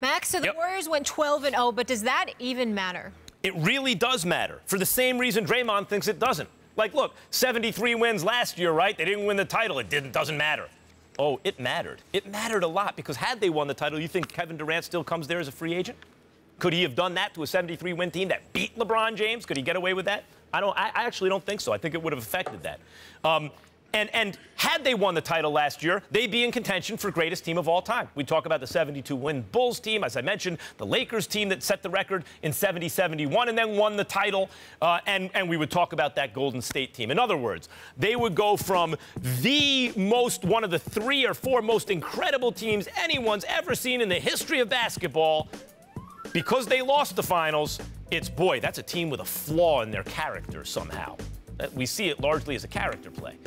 Max, so the Warriors went 12-0, but does that even matter? It really does matter, for the same reason Draymond thinks it doesn't. Like, look, 73 wins last year, right? They didn't win the title. It doesn't matter. Oh, it mattered. It mattered a lot, because had they won the title, you think Kevin Durant still comes there as a free agent? Could he have done that to a 73-win team that beat LeBron James? Could he get away with that? I actually don't think so. I think it would have affected that. And had they won the title last year, they'd be in contention for greatest team of all time. We talk about the 72-win Bulls team, as I mentioned, the Lakers team that set the record in 70-71 and then won the title, and we would talk about that Golden State team. In other words, they would go from one of the 3 or 4 most incredible teams anyone's ever seen in the history of basketball. Because they lost the finals, it's, boy, that's a team with a flaw in their character somehow. We see it largely as a character play.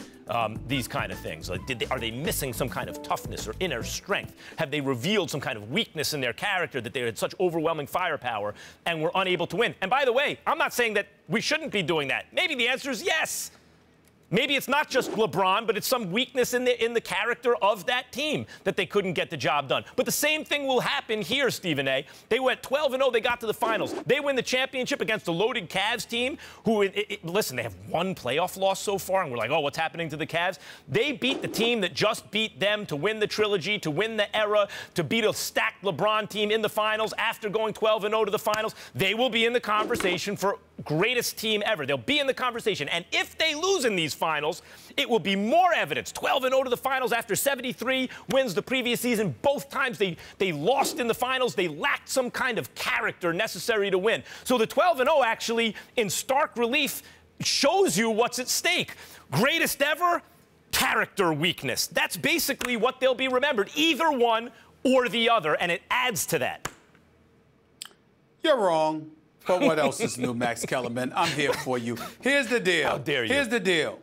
These kind of things. Like, are they missing some kind of toughness or inner strength? Have they revealed some kind of weakness in their character that they had such overwhelming firepower and were unable to win? And by the way, I'm not saying that we shouldn't be doing that. Maybe the answer is yes. Maybe it's not just LeBron, but it's some weakness in the character of that team that they couldn't get the job done. But the same thing will happen here, Stephen A. They went 12-0. They got to the finals. They win the championship against the loaded Cavs team, who, listen, they have 1 playoff loss so far, and we're like, oh, what's happening to the Cavs? They beat the team that just beat them to win the trilogy, to win the era, to beat a stacked LeBron team in the finals after going 12-0 to the finals. They will be in the conversation for greatest team ever. They'll be in the conversation. And if they lose in these finals, it will be more evidence. 12-0 to the finals after 73 wins the previous season. Both times they lost in the finals. They lacked some kind of character necessary to win. So the 12-0 actually, in stark relief, shows you what's at stake. Greatest ever, character weakness. That's basically what they'll be remembered, either one or the other, and it adds to that. You're wrong. But what else is new, Max Kellerman? I'm here for you. Here's the deal. How dare you? Here's the deal.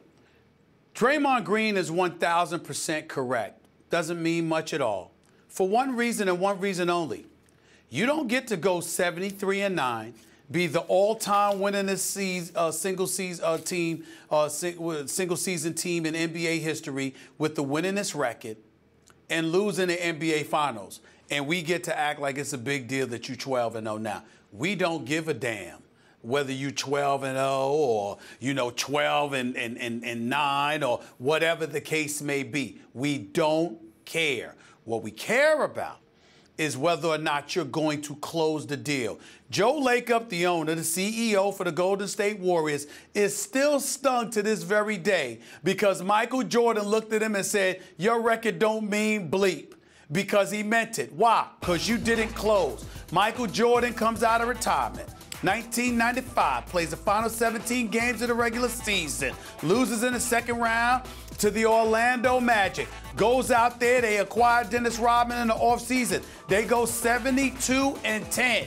Draymond Green is 1,000% correct. Doesn't mean much at all. For one reason and one reason only. You don't get to go 73-9, be the all-time winningest single season team in NBA history with the winningest record, and lose in the NBA Finals. And we get to act like it's a big deal that you 12-0 now. We don't give a damn whether you 12-0 or, 12-9 or whatever the case may be. We don't care. What we care about is whether or not you're going to close the deal. Joe Lacob, the owner, the CEO for the Golden State Warriors, is still stung to this very day because Michael Jordan looked at him and said, your record don't mean bleep. Because he meant it. Why? Because you didn't close. Michael Jordan comes out of retirement. 1995, plays the final 17 games of the regular season, loses in the second round to the Orlando Magic. Goes out there, they acquire Dennis Rodman in the offseason. They go 72-10.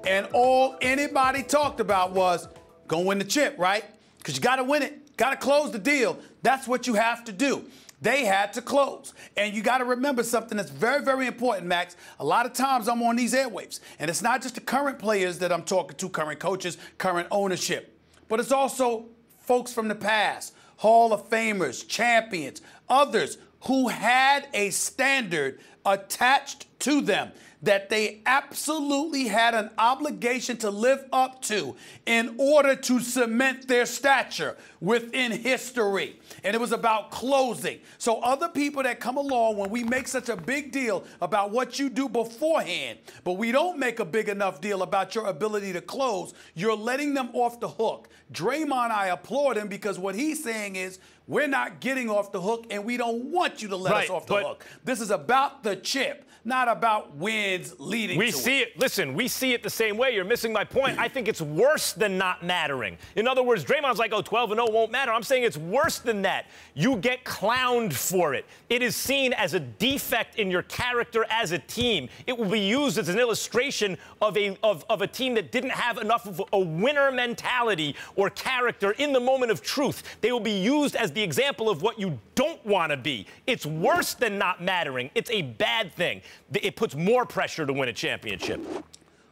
And all anybody talked about was, go win the chip, right? Because you got to win it. Got to close the deal. That's what you have to do. They had to close. And you got to remember something that's very, very important, Max. A lot of times I'm on these airwaves, and it's not just the current players that I'm talking to, current coaches, current ownership, but it's also folks from the past, Hall of Famers, champions, others who had a standard attached to them that they absolutely had an obligation to live up to in order to cement their stature within history. And it was about closing. So other people that come along, when we make such a big deal about what you do beforehand, but we don't make a big enough deal about your ability to close, you're letting them off the hook. Draymond, I applaud him because what he's saying is, we're not getting off the hook, and we don't want you to let us off the hook. This is about the chip, not about wins leading to it. We see it. Listen, we see it the same way. You're missing my point. I think it's worse than not mattering. In other words, Draymond's like, oh, 12-0 won't matter. I'm saying it's worse than that. You get clowned for it. It is seen as a defect in your character as a team. It will be used as an illustration of a team that didn't have enough of a winner mentality or character in the moment of truth. They will be used as the example of what you don't want to be. It's worse than not mattering. It's a bad thing. It puts more pressure to win a championship.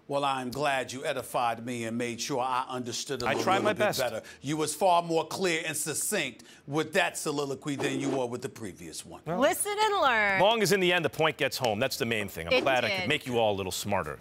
Well, I'm glad you edified me and made sure I understood a little my bit best. better. You was far more clear and succinct with that soliloquy than you were with the previous one. Listen and learn. Long as in the end the point gets home. That's the main thing. I'm It glad I did. could make you all a little smarter.